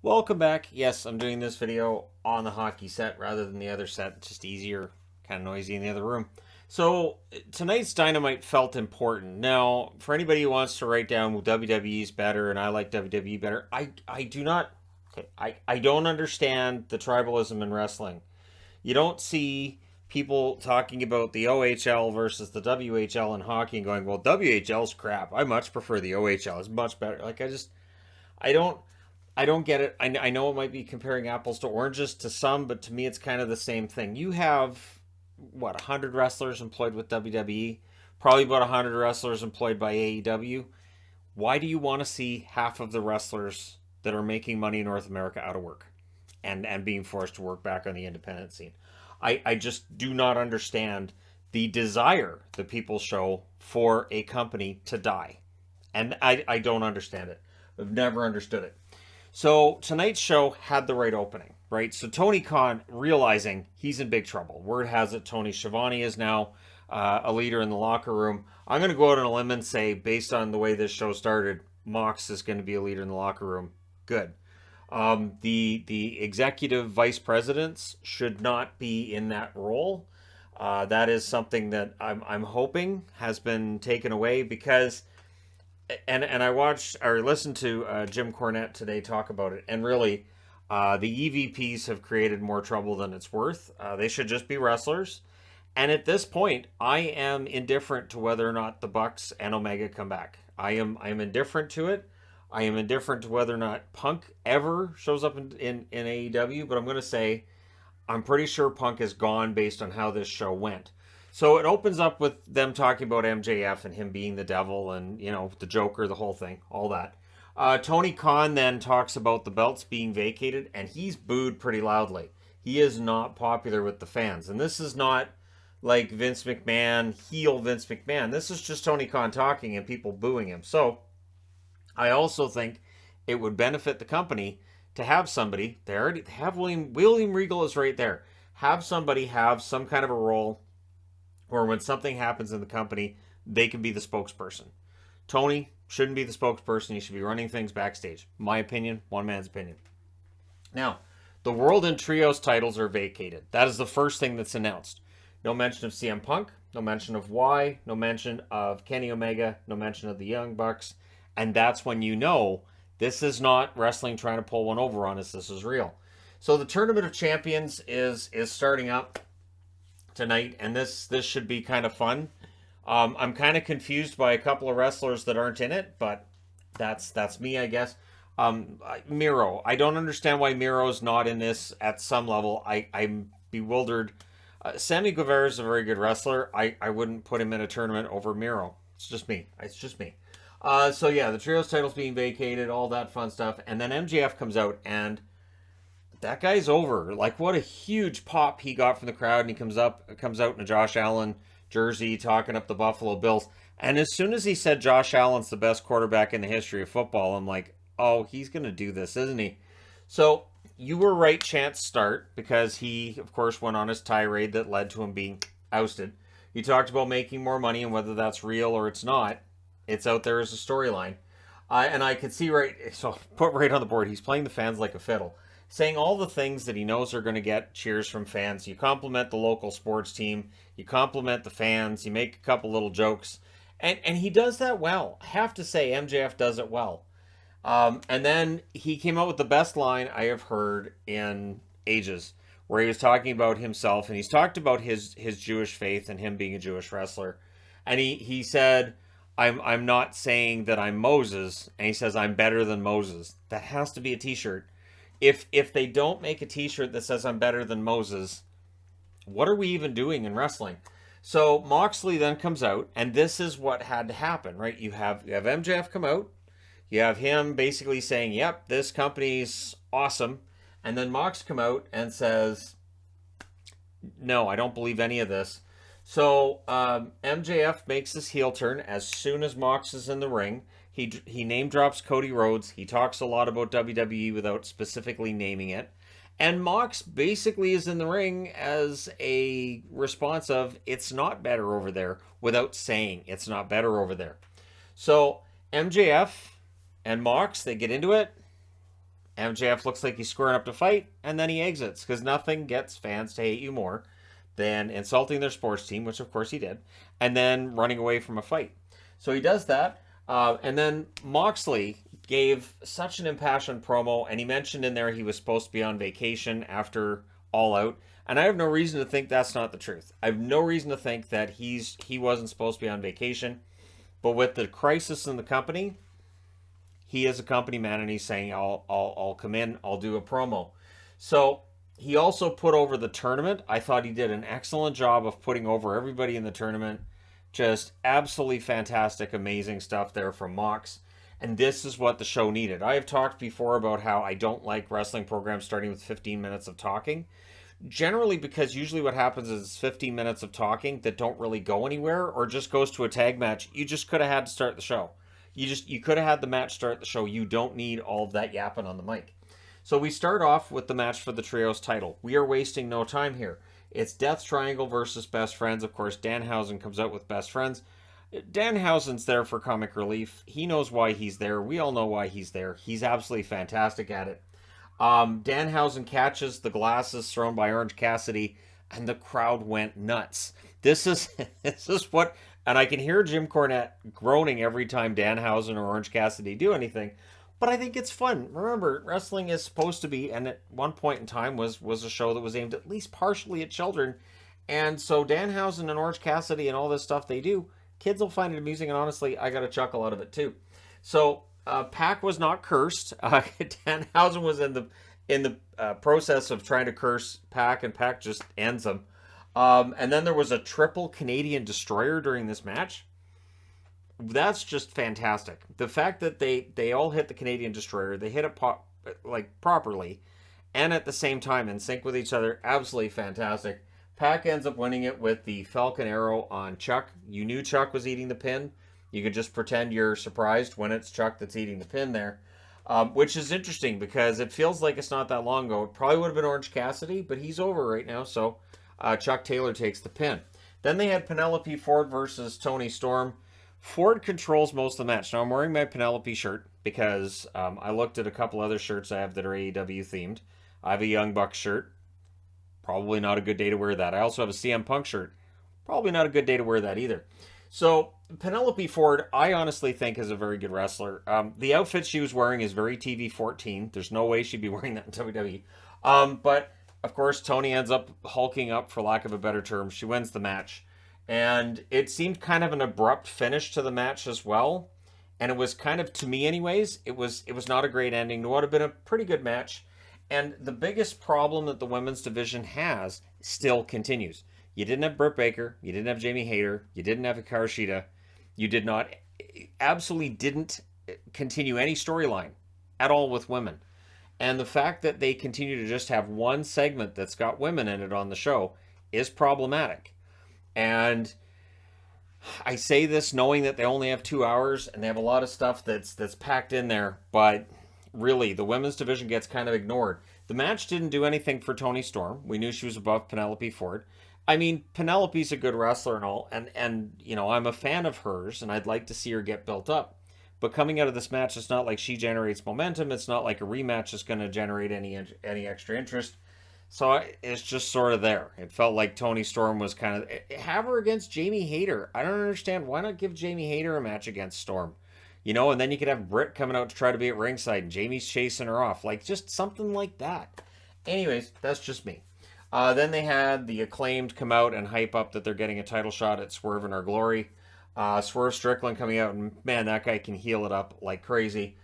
Welcome back. Yes, I'm doing this video on the hockey set rather than the other set. It's just easier, kind of noisy in the other room. So tonight's Dynamite felt important. Now, for anybody who wants to write down well, WWE's better and I like WWE better, I do not. Okay, I don't understand the tribalism in wrestling. You don't see people talking about the OHL versus the WHL in hockey and going, well, WHL's crap. I much prefer the OHL. It's much better. I don't. I don't get it. I know it might be comparing apples to oranges to some, but to me, it's kind of the same thing. You have, what, 100 wrestlers employed with WWE, probably about 100 wrestlers employed by AEW. Why do you want to see half of the wrestlers that are making money in North America out of work and being forced to work back on the independent scene? I just do not understand the desire that people show for a company to die. And I don't understand it. I've never understood it. So tonight's show had the right opening, right? So Tony Khan realizing he's in big trouble. Word has it Tony Schiavone is now a leader in the locker room. I'm going to go out on a limb and say, based on the way this show started, Mox is going to be a leader in the locker room. Good. The executive vice presidents should not be in that role. That is something that I'm hoping has been taken away because and I watched or listened to Jim Cornette today talk about it, and really, the EVPs have created more trouble than it's worth. They should just be wrestlers. And at this point, I am indifferent to whether or not the Bucks and Omega come back. I am indifferent to it. I am indifferent to whether or not Punk ever shows up in AEW. But I'm going to say I'm pretty sure Punk is gone based on how this show went. So it opens up with them talking about MJF and him being the devil and, the Joker, the whole thing, all that. Tony Khan then talks about the belts being vacated, and he's booed pretty loudly. He is not popular with the fans. And this is not like Vince McMahon, heel Vince McMahon. This is just Tony Khan talking and people booing him. So I also think it would benefit the company to have somebody, they already have William Regal is right there. Have somebody have some kind of a role or when something happens in the company, they can be the spokesperson. Tony shouldn't be the spokesperson. He should be running things backstage. My opinion, one man's opinion. Now, the World and Trios titles are vacated. That is the first thing that's announced. No mention of CM Punk, no mention of Y, no mention of Kenny Omega, no mention of the Young Bucks. And that's when you know this is not wrestling trying to pull one over on us. This is real. So the Tournament of Champions is starting up tonight, and this should be kind of fun. I'm kind of confused by a couple of wrestlers that aren't in it, but that's me, I guess. Miro, I don't understand why Miro's not in this at some level. I'm bewildered. Sammy Guevara is a very good wrestler. I wouldn't put him in a tournament over Miro. It's just me. So yeah, the trios title's being vacated, all that fun stuff, and then MJF comes out and that guy's over. Like, what a huge pop he got from the crowd, and he comes out in a Josh Allen jersey talking up the Buffalo Bills. And as soon as he said Josh Allen's the best quarterback in the history of football, I'm like, oh, he's going to do this, isn't he? So you were right, Chance start, because he, of course, went on his tirade that led to him being ousted. He talked about making more money, and whether that's real or it's not, it's out there as a storyline. And I could see so put right on the board, he's playing the fans like a fiddle, saying all the things that he knows are going to get cheers from fans. You compliment the local sports team, you compliment the fans, you make a couple little jokes, and he does that well. I have to say, MJF does it well. And then he came out with the best line I have heard in ages, where he was talking about himself, and he's talked about his Jewish faith and him being a Jewish wrestler. And he said, I'm not saying that I'm Moses, and he says I'm better than Moses. That has to be a t-shirt. If they don't make a t-shirt that says I'm better than Moses, what are we even doing in wrestling? So Moxley then comes out, and this is what had to happen, right? You have MJF come out, you have him basically saying, yep, this company's awesome, and then Mox come out and says, no, I don't believe any of this. So MJF makes this heel turn as soon as Mox is in the ring. He name drops Cody Rhodes. He talks a lot about WWE without specifically naming it. And Mox basically is in the ring as a response of, it's not better over there, without saying it's not better over there. So MJF and Mox, they get into it. MJF looks like he's squaring up to fight, and then he exits, because nothing gets fans to hate you more than insulting their sports team, which of course he did, and then running away from a fight. So he does that, and then Moxley gave such an impassioned promo, and he mentioned in there he was supposed to be on vacation after All Out, and I have no reason to think that's not the truth. I have no reason to think that he wasn't supposed to be on vacation, but with the crisis in the company, he is a company man, and he's saying, I'll come in, I'll do a promo. So he also put over the tournament. I thought he did an excellent job of putting over everybody in the tournament. Just absolutely fantastic, amazing stuff there from Mox. And this is what the show needed. I have talked before about how I don't like wrestling programs starting with 15 minutes of talking. Generally, because usually what happens is 15 minutes of talking that don't really go anywhere or just goes to a tag match. You just could have had to start the show. You could have had the match start the show. You don't need all of that yapping on the mic. So we start off with the match for the Trios title. We are wasting no time here. It's Death Triangle versus Best Friends. Of course, Danhausen comes out with Best Friends. Danhausen's there for comic relief. He knows why he's there. We all know why he's there. He's absolutely fantastic at it. Danhausen catches the glasses thrown by Orange Cassidy, and the crowd went nuts. This is what, and I can hear Jim Cornette groaning every time Danhausen or Orange Cassidy do anything, but I think it's fun. Remember, wrestling is supposed to be, and at one point in time was a show that was aimed at least partially at children, and so Danhausen and Orange Cassidy and all this stuff they do, kids will find it amusing, and honestly, I got a chuckle out of it too. So Pac was not cursed. Danhausen was in the process of trying to curse Pac, and Pac just ends him. And then there was a triple Canadian Destroyer during this match. That's just fantastic. The fact that they all hit the Canadian Destroyer, they hit it properly, and at the same time in sync with each other, absolutely fantastic. Pac ends up winning it with the Falcon Arrow on Chuck. You knew Chuck was eating the pin. You could just pretend you're surprised when it's Chuck that's eating the pin there. Which is interesting because it feels like it's not that long ago. It probably would have been Orange Cassidy, but he's over right now, so Chuck Taylor takes the pin. Then they had Penelope Ford versus Toni Storm. Ford controls most of the match. Now, I'm wearing my Penelope shirt because I looked at a couple other shirts I have that are AEW themed. I have a Young Bucks shirt. Probably not a good day to wear that. I also have a CM Punk shirt. Probably not a good day to wear that either. So, Penelope Ford, I honestly think is a very good wrestler. The outfit she was wearing is very TV-14. There's no way she'd be wearing that in WWE. But, of course, Toni ends up hulking up, for lack of a better term. She wins the match. And it seemed kind of an abrupt finish to the match as well. And it was kind of, to me anyways, it was not a great ending. It would have been a pretty good match. And the biggest problem that the women's division has still continues. You didn't have Britt Baker. You didn't have Jamie Hayter. You didn't have Hikaru Shida. You absolutely didn't continue any storyline at all with women. And the fact that they continue to just have one segment that's got women in it on the show is problematic. And I say this knowing that they only have 2 hours and they have a lot of stuff that's packed in there, but really, the women's division gets kind of ignored. The match didn't do anything for Toni Storm. We knew she was above Penelope Ford. I mean, Penelope's a good wrestler and all, and you know, I'm a fan of hers, and I'd like to see her get built up. But coming out of this match, it's not like she generates momentum. It's not like a rematch is going to generate any extra interest. So it's just sort of there. It felt like Toni Storm was kind of... Have her against Jamie Hayter. I don't understand. Why not give Jamie Hayter a match against Storm? You know, and then you could have Britt coming out to try to be at ringside, and Jamie's chasing her off. Like, just something like that. Anyways, that's just me. Then they had the Acclaimed come out and hype up that they're getting a title shot at Swerve in Our Glory. Swerve Strickland coming out, and man, that guy can heal it up like crazy.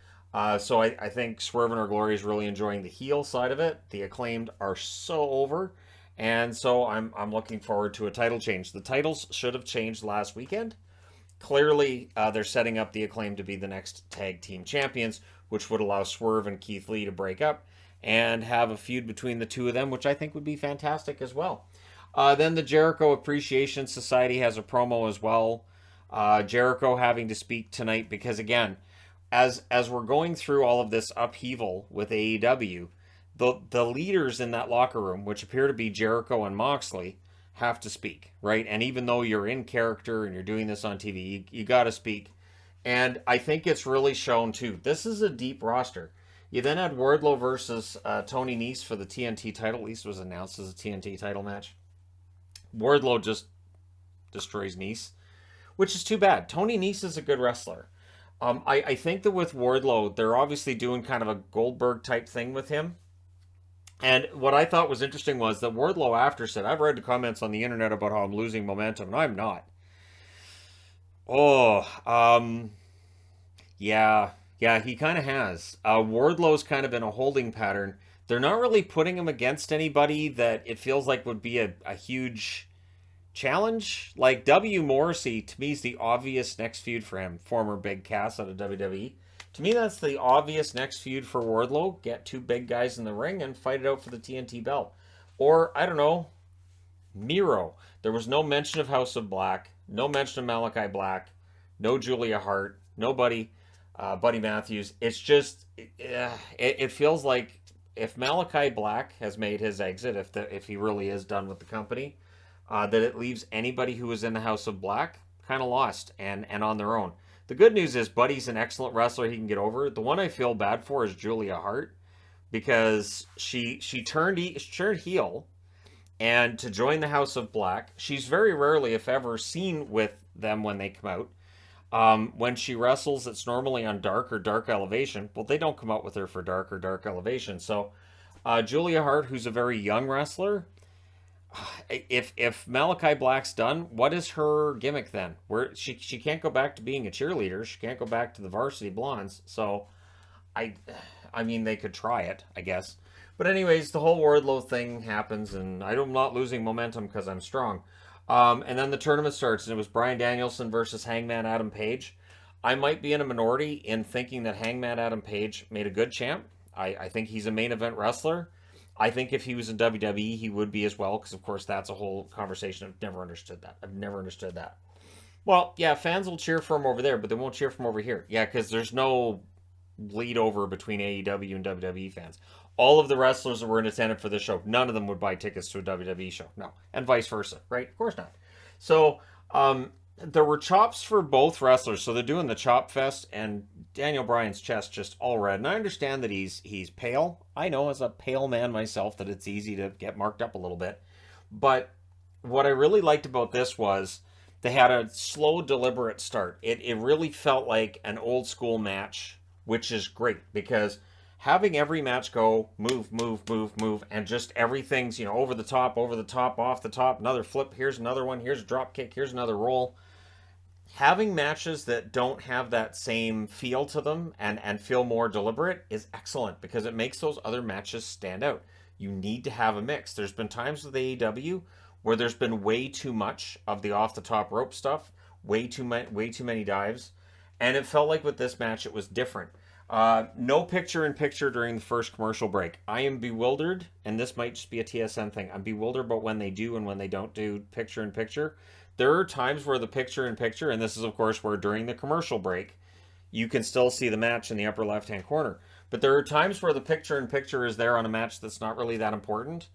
So I think Swerve in Our Glory is really enjoying the heel side of it. The Acclaimed are so over, and so I'm looking forward to a title change. The titles should have changed last weekend. Clearly, they're setting up the Acclaimed to be the next tag team champions, which would allow Swerve and Keith Lee to break up and have a feud between the two of them, which I think would be fantastic as well. Then the Jericho Appreciation Society has a promo as well. Jericho having to speak tonight because, again, as we're going through all of this upheaval with AEW, the leaders in that locker room, which appear to be Jericho and Moxley, have to speak, right? And even though you're in character and you're doing this on TV, you got to speak. And I think it's really shown too. This is a deep roster. You then had Wardlow versus Tony Nese for the TNT title. At least it was announced as a TNT title match. Wardlow just destroys Nese, which is too bad. Tony Nese is a good wrestler. I think that with Wardlow, they're obviously doing kind of a Goldberg type thing with him. And what I thought was interesting was that Wardlow after said, I've read the comments on the internet about how I'm losing momentum, and I'm not. Oh, yeah, he kind of has. Wardlow's kind of in a holding pattern. They're not really putting him against anybody that it feels like would be a huge challenge. Like W. Morrissey, to me, is the obvious next feud for him. Former Big Cass out of WWE. To me, that's the obvious next feud for Wardlow. Get two big guys in the ring and fight it out for the TNT belt. Or, I don't know, Miro. There was no mention of House of Black. No mention of Malachi Black. No Julia Hart. Nobody. Buddy Matthews. It's just, it feels like if Malachi Black has made his exit, if he really is done with the company, that it leaves anybody who was in the House of Black kind of lost and on their own. The good news is Buddy's an excellent wrestler. He can get over. The one I feel bad for is Julia Hart, because she turned heel and to join the House of Black. She's very rarely, if ever, seen with them when they come out. When she wrestles, it's normally on Dark or Dark Elevation. Well, they don't come out with her for Dark or Dark Elevation. So Julia Hart, who's a very young wrestler, if Malachi Black's done, what is her gimmick then? Where she can't go back to being a cheerleader. She can't go back to the Varsity Blondes. So I mean, they could try it, I guess. But anyways, the whole Wardlow thing happens, and I'm not losing momentum because I'm strong. And then the tournament starts, and it was Bryan Danielson versus Hangman Adam Page. I might be in a minority in thinking that Hangman Adam Page made a good champ. I think he's a main event wrestler. I think if he was in WWE, he would be as well, because, of course, that's a whole conversation. I've never understood that. Well, yeah, fans will cheer for him over there, but they won't cheer for him over here. Yeah, because there's no bleed over between AEW and WWE fans. All of the wrestlers that were in attendance for this show, none of them would buy tickets to a WWE show. No. And vice versa, right? Of course not. So, there were chops for both wrestlers. So they're doing the chop fest, and Daniel Bryan's chest just all red. And I understand that he's pale. I know as a pale man myself that it's easy to get marked up a little bit. But what I really liked about this was they had a slow, deliberate start. It really felt like an old school match, which is great, because having every match go move, and just everything's, over the top, off the top, another flip, here's another one, here's a drop kick, here's another roll. Having matches that don't have that same feel to them and feel more deliberate is excellent, because it makes those other matches stand out. You need to have a mix. There's been times with AEW where there's been way too much of the off the top rope stuff, way too many dives, and it felt like with this match it was different. No picture-in-picture during the first commercial break. I am bewildered, and this might just be a TSN thing. I'm bewildered about when they do and when they don't do picture-in-picture. There are times where the picture-in-picture, and this is, of course, where during the commercial break, you can still see the match in the upper left-hand corner. But there are times where the picture-in-picture is there on a match that's not really that important,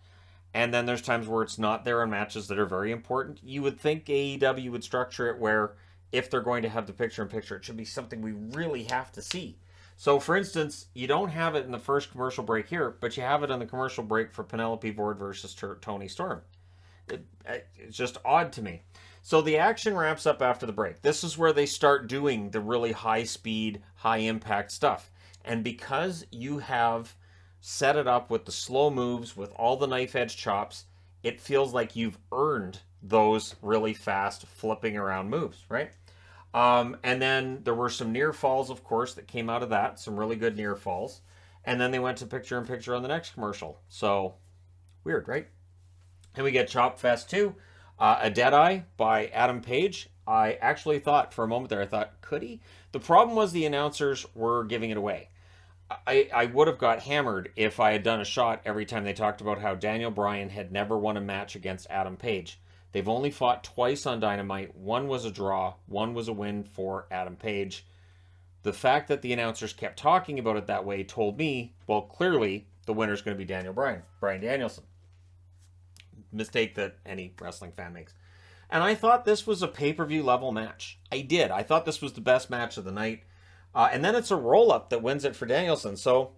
and then there's times where it's not there on matches that are very important. You would think AEW would structure it where, if they're going to have the picture-in-picture, it should be something we really have to see. So, for instance, you don't have it in the first commercial break here, but you have it in the commercial break for Penelope Ford versus Toni Storm. It's just odd to me. So the action ramps up after the break. This is where they start doing the really high-speed, high-impact stuff. And because you have set it up with the slow moves, with all the knife-edge chops, it feels like you've earned those really fast flipping around moves, right? And then there were some near falls, of course, that came out of that. Some really good near falls. And then they went to picture-in-picture on the next commercial. So, weird, right? And we get Chop Fest 2. A Deadeye by Adam Page. I actually thought for a moment there, I thought, could he? The problem was the announcers were giving it away. I would have got hammered if I had done a shot every time they talked about how Daniel Bryan had never won a match against Adam Page. They've only fought twice on Dynamite. One was a draw. One was a win for Adam Page. The fact that the announcers kept talking about it that way told me, well, clearly the winner's going to be Daniel Bryan, Bryan Danielson. Mistake that any wrestling fan makes. And I thought this was a pay-per-view level match. I did. I thought this was the best match of the night. And then it's a roll-up that wins it for Danielson. So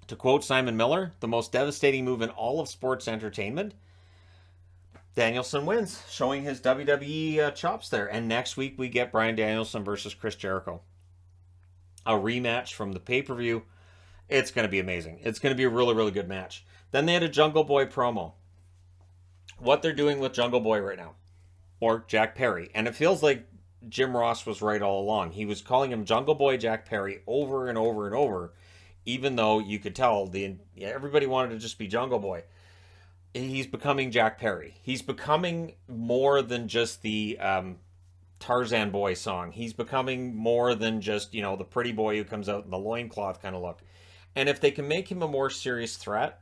To quote Simon Miller, the most devastating move in all of sports entertainment. Danielson wins, showing his WWE chops there. And next week we get Bryan Danielson versus Chris Jericho. A rematch from the pay-per-view. It's going to be amazing. It's going to be a really, really good match. Then they had a Jungle Boy promo. What they're doing with Jungle Boy right now, or Jack Perry, and it feels like Jim Ross was right all along. He was calling him Jungle Boy Jack Perry over and over and over, even though you could tell everybody wanted to just be Jungle Boy. He's becoming Jack Perry. He's becoming more than just the Tarzan Boy song. He's becoming more than just, the pretty boy who comes out in the loincloth kind of look. And if they can make him a more serious threat,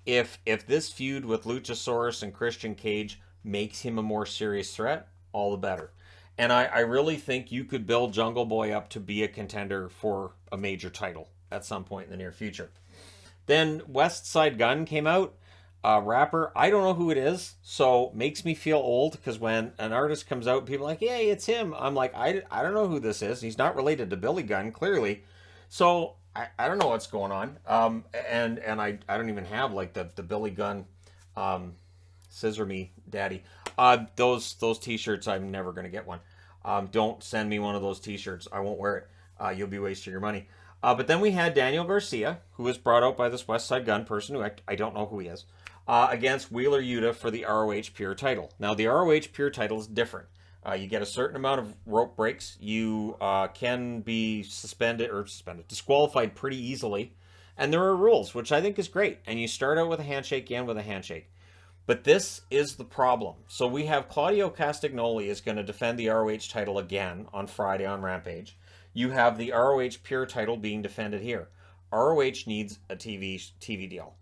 if this feud with Luchasaurus and Christian Cage makes him a more serious threat, all the better. And I really think you could build Jungle Boy up to be a contender for a major title at some point in the near future. Then West Side Gun came out. Rapper, I don't know who it is, so makes me feel old, because when an artist comes out, people are like, yay, it's him. I'm like, I don't know who this is. He's not related to Billy Gunn, clearly. So I don't know what's going on. And I don't even have like the Billy Gunn Scissor Me Daddy. Those t-shirts, I'm never going to get one. Don't send me one of those t-shirts. I won't wear it. You'll be wasting your money. But then we had Daniel Garcia, who was brought out by this West Side Gun person, who I don't know who he is, against Wheeler Yuta for the ROH Pure title. Now, the ROH Pure title is different. You get a certain amount of rope breaks. You can be disqualified pretty easily. And there are rules, which I think is great. And you start out with a handshake, you end with a handshake. But this is the problem. So we have Claudio Castagnoli is going to defend the ROH title again on Friday on Rampage. You have the ROH Pure title being defended here. ROH needs a TV deal.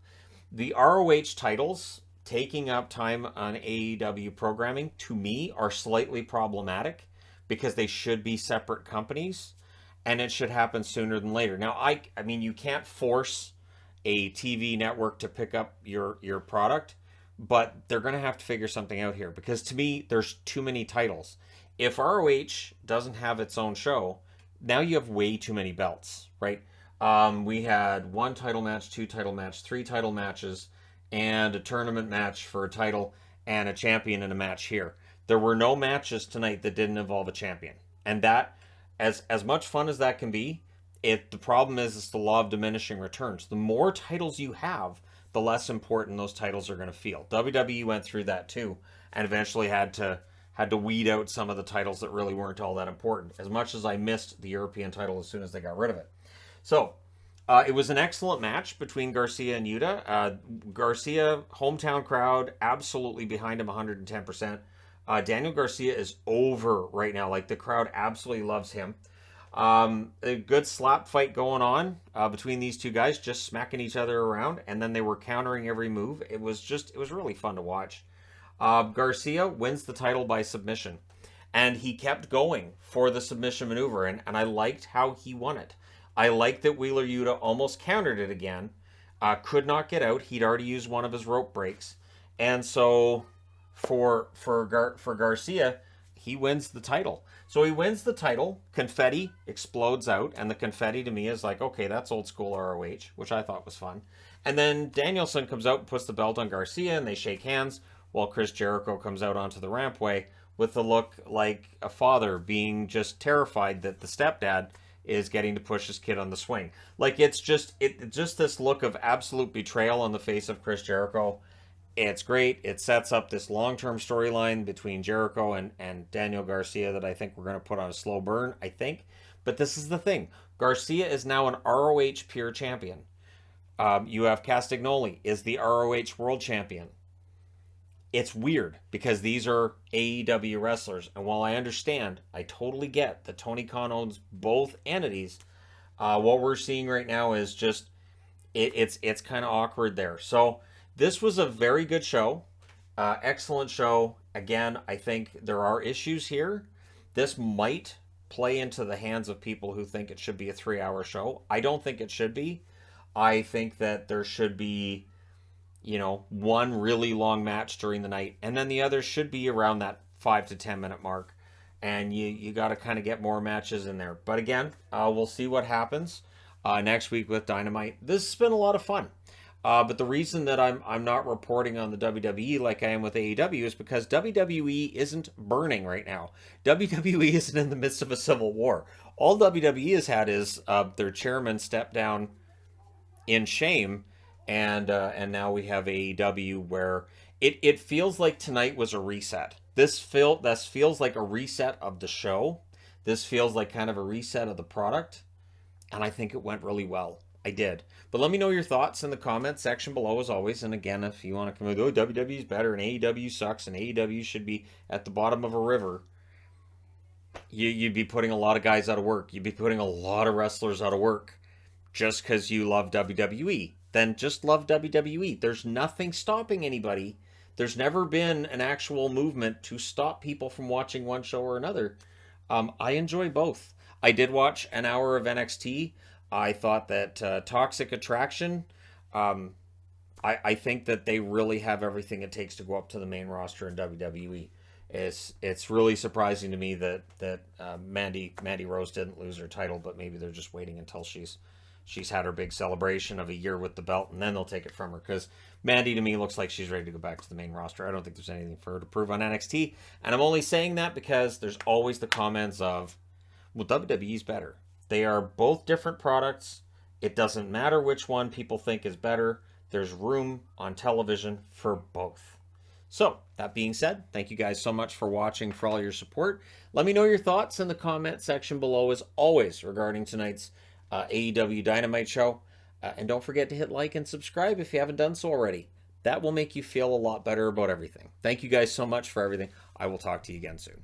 The ROH titles taking up time on AEW programming, to me, are slightly problematic because they should be separate companies, and it should happen sooner than later. Now, I mean, you can't force a TV network to pick up your product, but they're going to have to figure something out here, because to me, there's too many titles. If ROH doesn't have its own show, now you have way too many belts, right? We had 1 title match, 2 title match, 3 title matches, and a tournament match for a title and a champion in a match here. There were no matches tonight that didn't involve a champion. And that, as much fun as that can be, the problem is it's the law of diminishing returns. The more titles you have, the less important those titles are going to feel. WWE went through that too, and eventually had to weed out some of the titles that really weren't all that important, as much as I missed the European title as soon as they got rid of it. So, it was an excellent match between Garcia and Yuta. Garcia, hometown crowd, absolutely behind him 110%. Daniel Garcia is over right now. Like, the crowd absolutely loves him. A good slap fight going on between these two guys, just smacking each other around, and then they were countering every move. It was really fun to watch. Garcia wins the title by submission, and he kept going for the submission maneuver, and I liked how he won it. I liked that Wheeler Yuta almost countered it again, could not get out. He'd already used one of his rope breaks, and so for Garcia, he wins the title. So he wins the title, confetti explodes out, and the confetti to me is like, okay, that's old school ROH, which I thought was fun. And then Danielson comes out and puts the belt on Garcia, and they shake hands, while Chris Jericho comes out onto the rampway with the look like a father being just terrified that the stepdad is getting to push his kid on the swing. Like, it's just this look of absolute betrayal on the face of Chris Jericho. It's great. It sets up this long-term storyline between Jericho and Daniel Garcia that I think we're going to put on a slow burn, I think. But this is the thing. Garcia is now an ROH Pure Champion. You have Castagnoli is the ROH World Champion. It's weird because these are AEW wrestlers. And while I understand, I totally get that Tony Khan owns both entities, what we're seeing right now is just, it's kind of awkward there. So this was a very good show. Excellent show. Again, I think there are issues here. This might play into the hands of people who think it should be a 3-hour show. I don't think it should be. I think that there should be, one really long match during the night, and then the other should be around that 5 to 10 minute mark, and you got to kind of get more matches in there. But again, we'll see what happens. next week with Dynamite. This has been a lot of fun. But the reason that I'm not reporting on the WWE like I am with AEW is because WWE isn't burning right now. WWE isn't in the midst of a civil war. All WWE has had is their chairman step down in shame, and now we have AEW where it feels like tonight was a reset. This feels like a reset of the show. This feels like kind of a reset of the product, and I think it went really well. I did. But let me know your thoughts in the comments section below as always. And again, if you want to come and go, WWE is better and AEW sucks and AEW should be at the bottom of a river, you'd be putting a lot of guys out of work. You'd be putting a lot of wrestlers out of work just because you love WWE. Then just love WWE. There's nothing stopping anybody. There's never been an actual movement to stop people from watching one show or another. I enjoy both. I did watch an hour of NXT. I thought that Toxic Attraction, I think that they really have everything it takes to go up to the main roster in WWE. It's really surprising to me that Mandy Rose didn't lose her title, but maybe they're just waiting until she's had her big celebration of a year with the belt, and then they'll take it from her. Because Mandy, to me, looks like she's ready to go back to the main roster. I don't think there's anything for her to prove on NXT. And I'm only saying that because there's always the comments of, well, WWE's better. They are both different products. It doesn't matter which one people think is better. There's room on television for both. So, that being said, thank you guys so much for watching, for all your support. Let me know your thoughts in the comment section below, as always, regarding tonight's AEW Dynamite show. And don't forget to hit like and subscribe if you haven't done so already. That will make you feel a lot better about everything. Thank you guys so much for everything. I will talk to you again soon.